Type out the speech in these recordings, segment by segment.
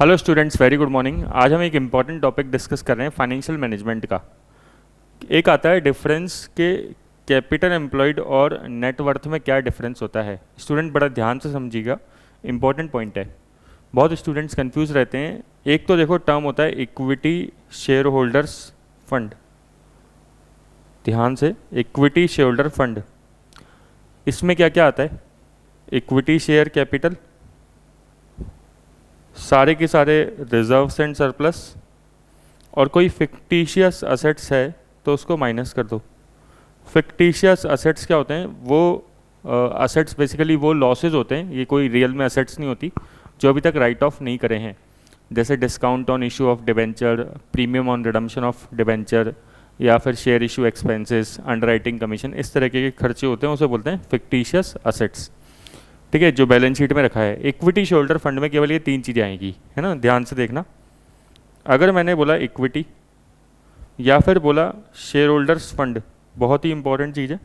Hello students, very good morning. आज हम एक इम्पॉर्टेंट टॉपिक डिस्कस कर रहे हैं फाइनेंशियल मैनेजमेंट का। एक आता है डिफरेंस के कैपिटल एम्प्लॉयड और नेटवर्थ में क्या डिफरेंस होता है। स्टूडेंट बड़ा ध्यान से समझिएगा, इम्पॉर्टेंट पॉइंट है। बहुत स्टूडेंट्स कंफ्यूज रहते हैं। एक तो देखो टर्म होता है इक्विटी शेयर होल्डर्स फंड। ध्यान से, इक्विटी शेयर होल्डर फंड, इसमें क्या क्या आता है? इक्विटी शेयर कैपिटल, सारे के सारे रिजर्व्स एंड सरप्लस, और कोई फिक्टिशियस असेट्स है तो उसको माइनस कर दो। फिक्टिशियस असेट्स क्या होते हैं? वो असेट्स बेसिकली वो लॉसेज होते हैं, ये कोई रियल में असेट्स नहीं होती, जो अभी तक राइट ऑफ नहीं करे हैं। जैसे discount on issue of debenture, premium on redemption of debenture, या फिर share issue expenses, underwriting commission, इस तरह के खर्चे होते हैं, उसे बोलते हैं फिक्टिशियस असेट्स। ठीक है, जो बैलेंस शीट में रखा है। इक्विटी शेयर होल्डर फंड में केवल ये तीन चीज़ें आएंगी, है ना, ध्यान से देखना। अगर मैंने बोला इक्विटी या फिर बोला शेयर होल्डर्स फंड, बहुत ही इंपॉर्टेंट चीज़ है।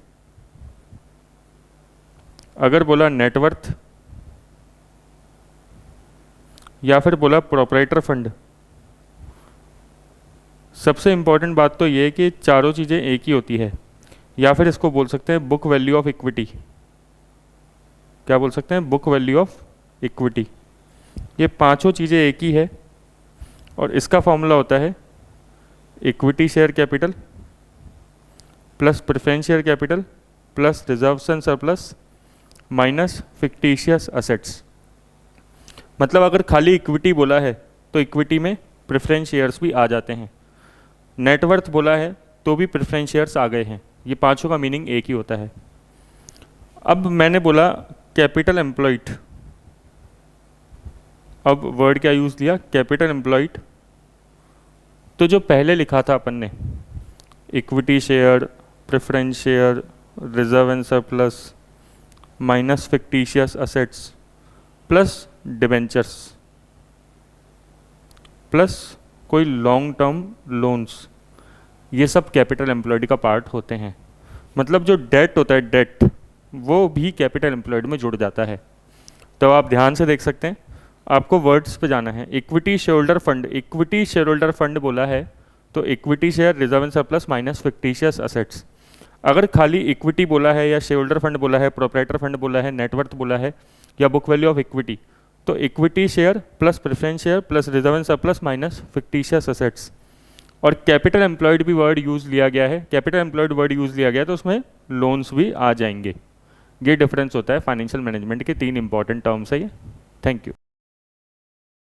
अगर बोला नेटवर्थ या फिर बोला प्रोपराइटर फंड, सबसे इंपॉर्टेंट बात तो ये है कि चारों चीज़ें एक ही होती है। या फिर इसको बोल सकते हैं बुक वैल्यू ऑफ इक्विटी। क्या बोल सकते हैं? Book value of equity. ये पांचों चीज़ें एक ही है, और इसका फॉर्मूला होता है equity share capital plus preference share capital plus reserves and surplus minus fictitious assets. मतलब अगर खाली इक्विटी बोला है तो इक्विटी में प्रेफरेंस शेयर्स भी आ जाते हैं। नेटवर्थ बोला है तो भी प्रेफरेंस शेयर्स आ गए हैं। ये पांचों का मीनिंग एक ही होता है। अब मैंने बोला कैपिटल एम्प्लॉयड, अब वर्ड क्या यूज़ लिया? Capital employed. तो जो पहले लिखा था अपन ने, equity share, preference share, reserve and surplus minus fictitious assets plus debentures plus कोई लॉन्ग टर्म लोन्स, ये सब कैपिटल एम्प्लॉयड का पार्ट होते हैं। मतलब जो डेट होता है, डेट, वो भी कैपिटल एम्प्लॉयड में जुड़ जाता है। तो आप ध्यान से देख सकते हैं, आपको वर्ड्स पे जाना है। Equity share holder fund, equity share holder fund बोला है तो equity share, reserve and surplus minus fictitious assets. अगर खाली इक्विटी बोला है या शेयर होल्डर फंड बोला है, प्रोपराइटर फंड बोला है, नेटवर्थ बोला है, या बुक वैल्यू ऑफ इक्विटी, तो equity share plus preference share plus reserve and surplus minus fictitious assets. और कैपिटल एम्प्लॉयड भी वर्ड यूज़ लिया गया है, कैपिटल एम्प्लॉयड वर्ड यूज़ लिया गया है तो उसमें लोन्स भी आ जाएंगे। ये डिफरेंस होता है फाइनेंशियल मैनेजमेंट के तीन इंपॉर्टेंट टर्म्स है ये। Thank you.